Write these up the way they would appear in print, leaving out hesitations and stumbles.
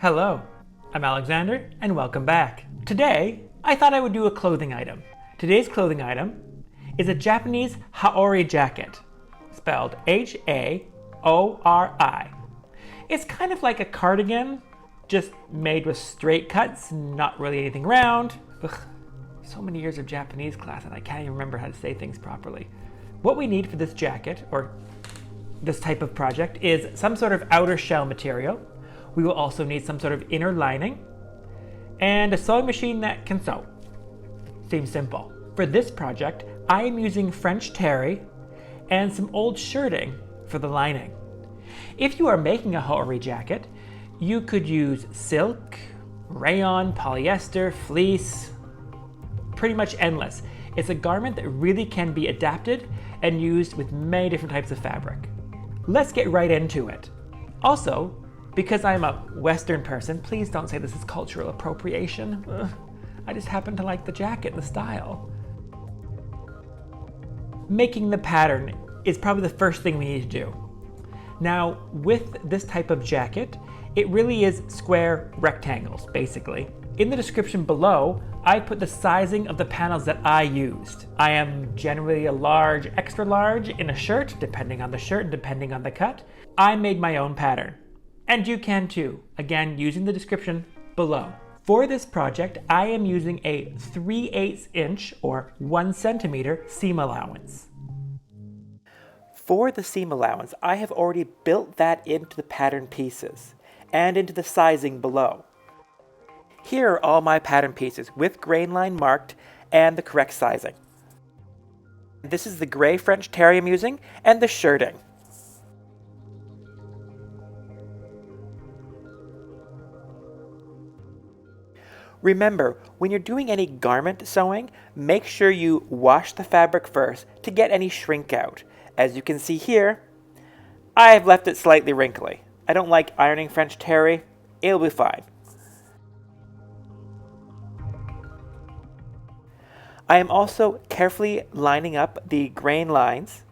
Hello, I'm Alexander and welcome back. Today, I thought I would do a clothing item. Today's clothing item is a Japanese Haori Jacket, spelled H-A-O-R-I. It's kind of like a cardigan, just made with straight cuts, not really anything round. Ugh, so many years of Japanese class and I can't even remember how to say things properly. What we need for this jacket, or this type of project, is some sort of outer shell material. We will also need some sort of inner lining and a sewing machine that can sew. Seems simple. For this project, I am using French terry and some old shirting for the lining. If you are making a Haori jacket, you could use silk, rayon, polyester, fleece, pretty much endless. It's a garment that really can be adapted and used with many different types of fabric. Let's get right into it. Also, because I'm a Western person, please don't say this is cultural appropriation. I just happen to like the jacket and the style. Making the pattern is probably the first thing we need to do. Now, with this type of jacket, it really is square rectangles, basically. In the description below, I put the sizing of the panels that I used. I am generally a large, extra large in a shirt, depending on the shirt, depending on the cut. I made my own pattern. And you can too, again, using the description below. For this project, I am using a 3/8 inch or 1 centimeter seam allowance. For the seam allowance, I have already built that into the pattern pieces and into the sizing below. Here are all my pattern pieces with grain line marked and the correct sizing. This is the gray French terry I'm using and the shirting. Remember, when you're doing any garment sewing, make sure you wash the fabric first to get any shrink out. As you can see here, I have left it slightly wrinkly. I don't like ironing French terry. It'll be fine. I am also carefully lining up the grain lines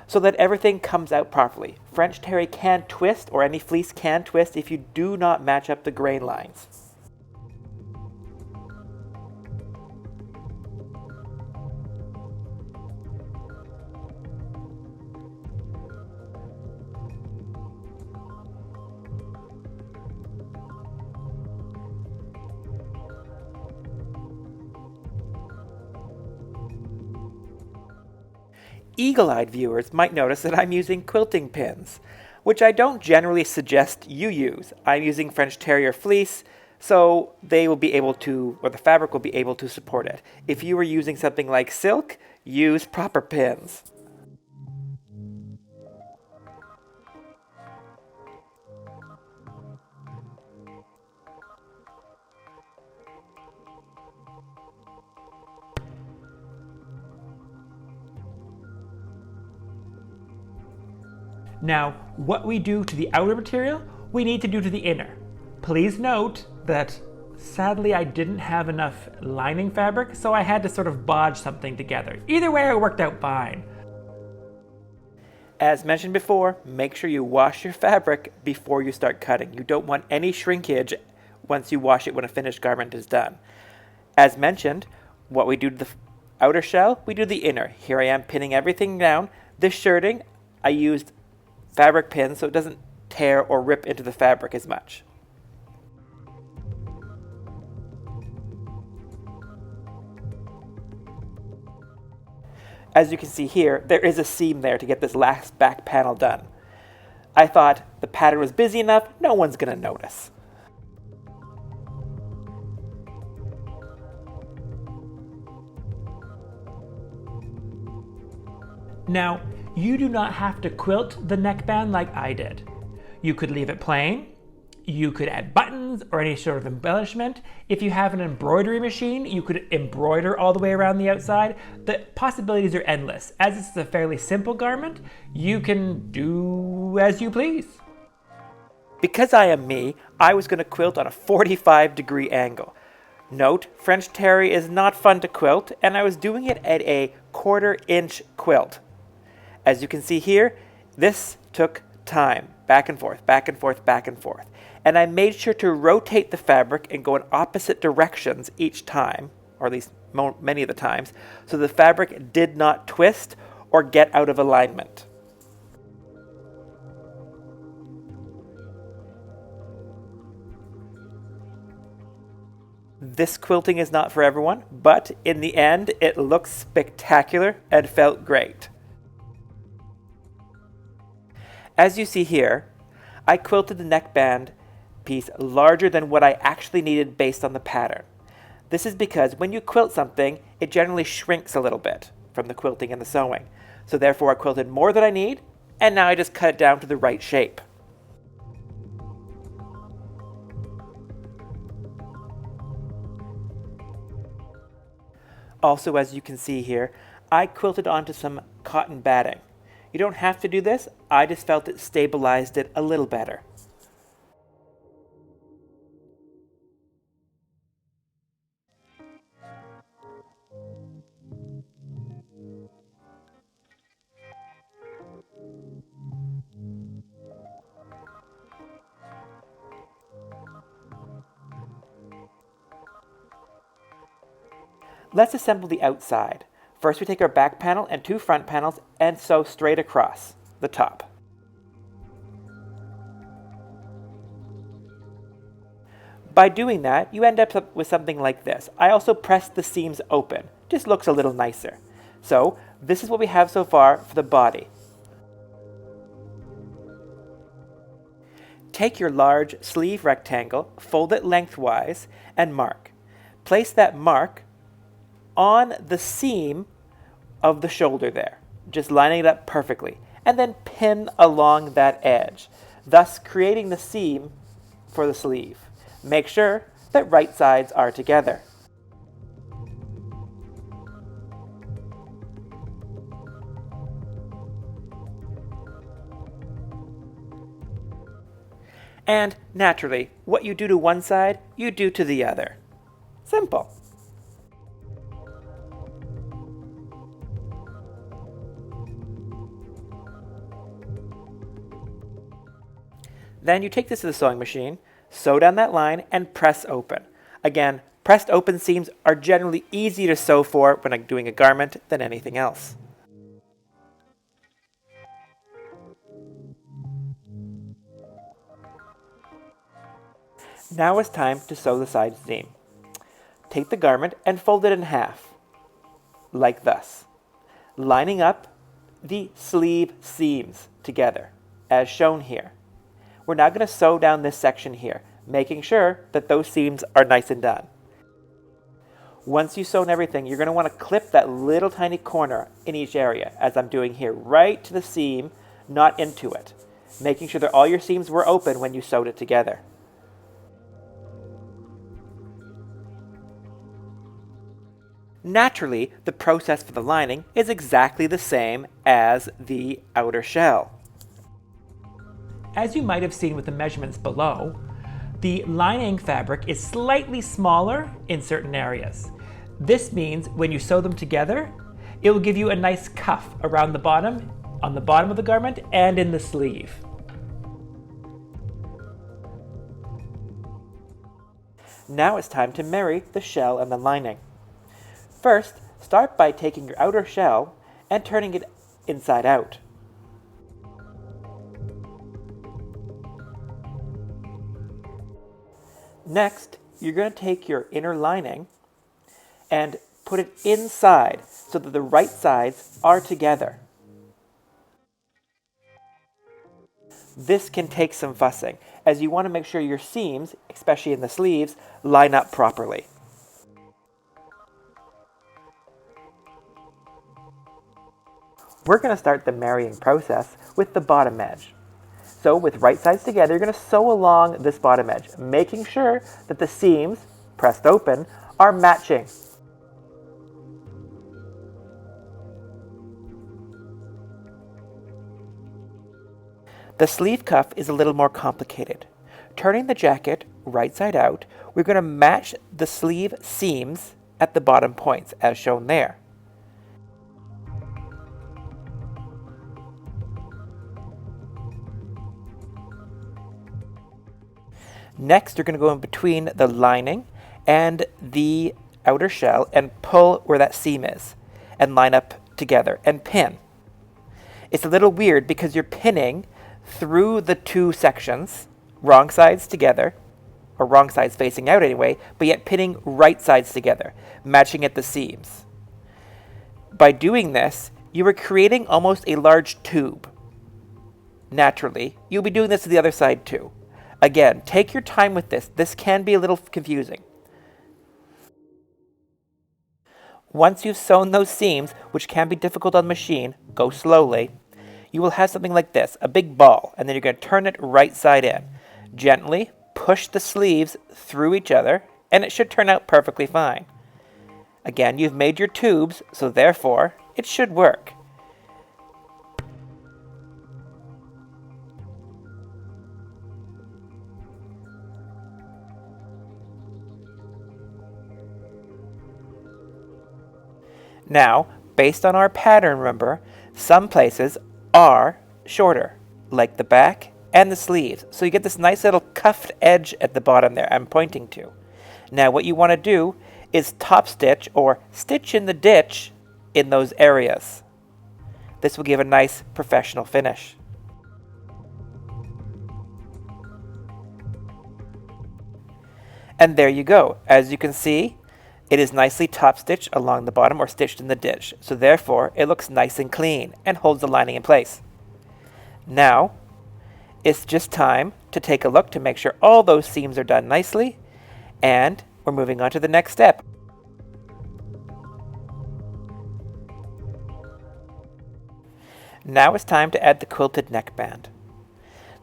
so that everything comes out properly. French terry can twist, or any fleece can twist, if you do not match up the grain lines. Eagle-eyed viewers might notice that I'm using quilting pins, which I don't generally suggest you use. I'm using French Terrier fleece, so they will be able to, or the fabric will be able to support it. If you were using something like silk, use proper pins. Now, what we do to the outer material, we need to do to the inner. Please note that sadly I didn't have enough lining fabric, so I had to sort of bodge something together. Either way, it worked out fine. As mentioned before, make sure you wash your fabric before you start cutting. You don't want any shrinkage once you wash it when a finished garment is done. As mentioned, what we do to the outer shell, we do the inner. Here I am pinning everything down. This shirting, I used fabric pins so it doesn't tear or rip into the fabric as much. As you can see here, there is a seam there to get this last back panel done. I thought the pattern was busy enough, no one's going to notice. Now, you do not have to quilt the neckband like I did. You could leave it plain, you could add buttons or any sort of embellishment. If you have an embroidery machine, you could embroider all the way around the outside. The possibilities are endless. As this is a fairly simple garment, you can do as you please. Because I am me, I was going to quilt on a 45-degree angle. Note, French terry is not fun to quilt, and I was doing it at a 1/4 inch quilt. As you can see here, this took time. back and forth, back and forth, back and forth. And I made sure to rotate the fabric and go in opposite directions each time, or at least many of the times, so the fabric did not twist or get out of alignment. This quilting is not for everyone, but in the end, it looks spectacular and felt great. As you see here, I quilted the neckband piece larger than what I actually needed based on the pattern. This is because when you quilt something, it generally shrinks a little bit from the quilting and the sewing. So therefore I quilted more than I need, and now I just cut it down to the right shape. Also, as you can see here, I quilted onto some cotton batting. You don't have to do this, I just felt it stabilized it a little better. Let's assemble the outside. First we take our back panel and 2 front panels and sew straight across the top. By doing that, you end up with something like this. I also pressed the seams open. Just looks a little nicer. So this is what we have so far for the body. Take your large sleeve rectangle, fold it lengthwise, and mark. Place that mark on the seam of the shoulder there, just lining it up perfectly, and then pin along that edge, thus creating the seam for the sleeve. Make sure that right sides are together. And naturally, what you do to one side, you do to the other. Simple. Then you take this to the sewing machine, sew down that line, and press open. Again, pressed open seams are generally easier to sew for when I'm doing a garment than anything else. Now it's time to sew the side seam. Take the garment and fold it in half, like thus, lining up the sleeve seams together, as shown here. We're now going to sew down this section here, making sure that those seams are nice and done. Once you've sewn everything, you're going to want to clip that little tiny corner in each area, as I'm doing here, right to the seam, not into it, making sure that all your seams were open when you sewed it together. Naturally, the process for the lining is exactly the same as the outer shell. As you might have seen with the measurements below, the lining fabric is slightly smaller in certain areas. This means when you sew them together, it will give you a nice cuff around the bottom, on the bottom of the garment, and in the sleeve. Now it's time to marry the shell and the lining. First, start by taking your outer shell and turning it inside out. Next, you're going to take your inner lining and put it inside so that the right sides are together. This can take some fussing, as you want to make sure your seams, especially in the sleeves, line up properly. We're going to start the marrying process with the bottom edge. So with right sides together, you're going to sew along this bottom edge, making sure that the seams, pressed open, are matching. The sleeve cuff is a little more complicated. Turning the jacket right side out, we're going to match the sleeve seams at the bottom points, as shown there. Next, you're going to go in between the lining and the outer shell and pull where that seam is and line up together and pin. It's a little weird because you're pinning through the two sections, wrong sides together, or wrong sides facing out anyway, but yet pinning right sides together, matching at the seams. By doing this, you are creating almost a large tube. Naturally, you'll be doing this to the other side too. Again, take your time with this. This can be a little confusing. Once you've sewn those seams, which can be difficult on the machine, go slowly. You will have something like this, a big ball, and then you're going to turn it right side in. Gently push the sleeves through each other, and it should turn out perfectly fine. Again, you've made your tubes, so therefore, it should work. Now, based on our pattern, remember, some places are shorter, like the back and the sleeves. So you get this nice little cuffed edge at the bottom there I'm pointing to. Now what you want to do is top stitch or stitch in the ditch in those areas. This will give a nice professional finish. And there you go. As you can see, it is nicely top stitched along the bottom or stitched in the ditch. So therefore, it looks nice and clean and holds the lining in place. Now, it's just time to take a look to make sure all those seams are done nicely. And we're moving on to the next step. Now it's time to add the quilted neckband.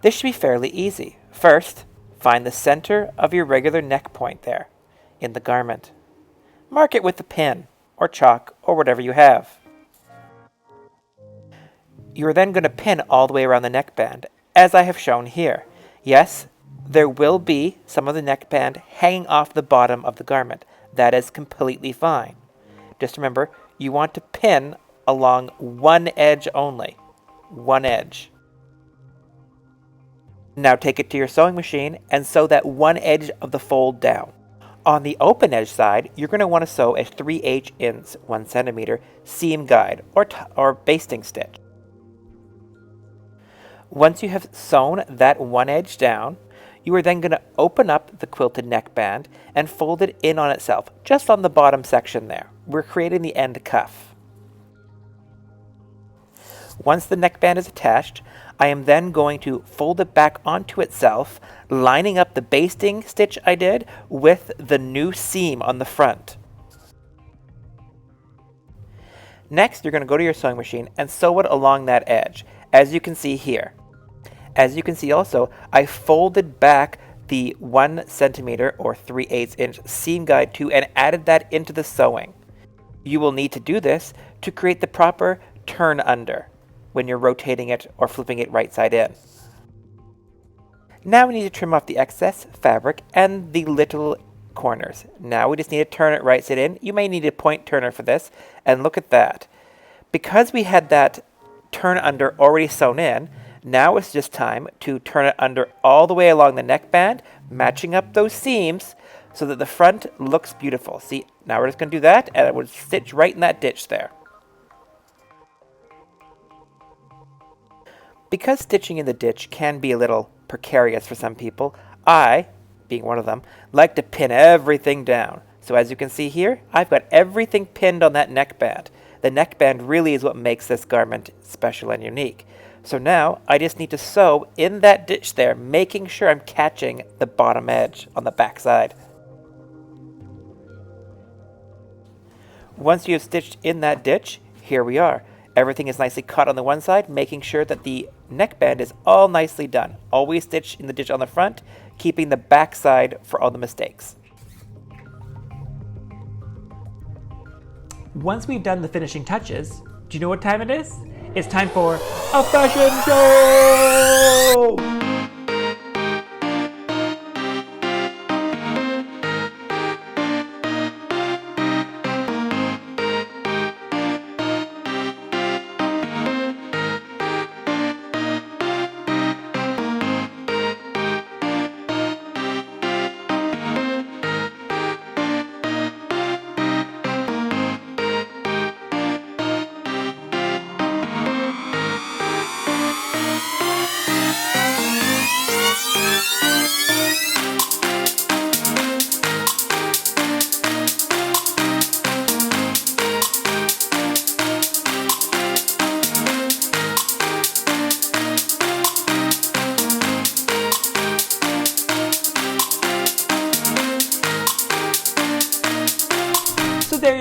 This should be fairly easy. First, find the center of your regular neck point there in the garment. Mark it with a pin or chalk or whatever you have. You are then going to pin all the way around the neckband, as I have shown here. Yes, there will be some of the neckband hanging off the bottom of the garment. That is completely fine. Just remember, you want to pin along one edge only. One edge. Now take it to your sewing machine and sew that one edge of the fold down. On the open edge side, you're going to want to sew a 3/8 inch 1 centimeter seam guide or basting stitch. Once you have sewn that one edge down, you are then going to open up the quilted neckband and fold it in on itself, just on the bottom section there. We're creating the end cuff. Once the neckband is attached, I am then going to fold it back onto itself, lining up the basting stitch I did with the new seam on the front. Next, you're going to go to your sewing machine and sew it along that edge, as you can see here. As you can see also, I folded back the 1 centimeter or 3/8 inch seam guide too and added that into the sewing. You will need to do this to create the proper turn under when you're rotating it or flipping it right side in. Now we need to trim off the excess fabric and the little corners. Now we just need to turn it right side in. You may need a point turner for this, and look at that. Because we had that turn under already sewn in, now it's just time to turn it under all the way along the neckband, matching up those seams so that the front looks beautiful. See, now we're just going to do that, and it would stitch right in that ditch there. Because stitching in the ditch can be a little precarious for some people, I, being one of them, like to pin everything down. So as you can see here, I've got everything pinned on that neckband. The neckband really is what makes this garment special and unique. So now I just need to sew in that ditch there, making sure I'm catching the bottom edge on the back side. Once you have stitched in that ditch, here we are. Everything is nicely cut on the one side, making sure that the neckband is all nicely done. Always stitch in the ditch on the front, keeping the back side for all the mistakes. Once we've done the finishing touches, do you know what time it is? It's time for a fashion show!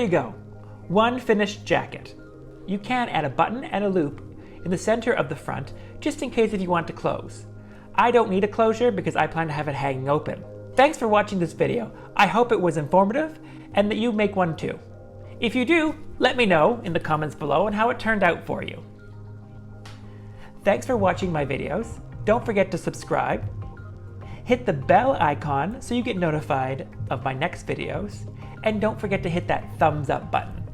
you go. One finished jacket. You can add a button and a loop in the center of the front, just in case if you want to close. I don't need a closure because I plan to have it hanging open. Thanks for watching this video. I hope it was informative and that you make one too. If you do, let me know in the comments below and how it turned out for you. Thanks for watching my videos. Don't forget to subscribe. Hit the bell icon so you get notified of my next videos. And don't forget to hit that thumbs up button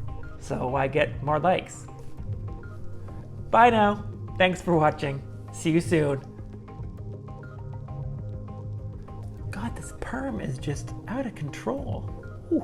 so I get more likes. Bye now. Thanks for watching. See you soon. God, this perm is just out of control. Ooh.